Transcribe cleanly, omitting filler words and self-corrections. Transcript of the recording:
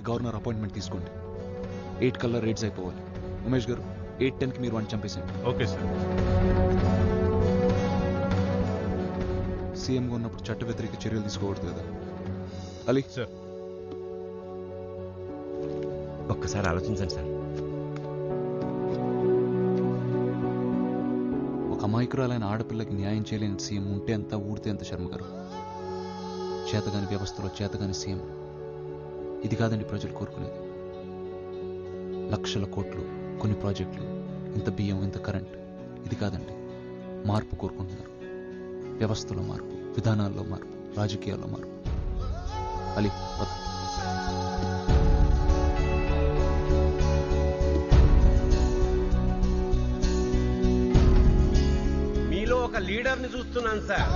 Governor appointment తీసుకోండి. 8 కల్లా rates అయిపోవాలి. ఉమేష్ గారు 8:10కి మీరు వాడిని చంపేసేయండి. Okay sir. సీఎంగా ఉన్నప్పుడు చట్ట వ్యతిరేక చర్యలు తీసుకోకూడదు కదా. అలీ సార్. ఒక్కసారి ఆలోచించండి సార్. ఒక అమాయకురాలైన ఆడపిల్లకి న్యాయం చేయలేని సీఎం ఉంటే ఎంత, ఊడితే ఎంత. శర్మ గారు, చేతగాని వ్యవస్థలో చేతగాని సీఎం. ఇది కాదండి ప్రజలు కోరుకునేది. లక్షల కోట్లు, కొన్ని ప్రాజెక్టులు, ఇంత బియ్యం, ఇంత కరెంట్. ఇది కాదండి. మార్పు కోరుకుంటున్నారు. వ్యవస్థలో మార్పు, విధానాల్లో మార్పు, రాజకీయాల్లో మార్పు. అలీ పద. మీలో ఒక లీడర్ని చూస్తున్నాను సార్.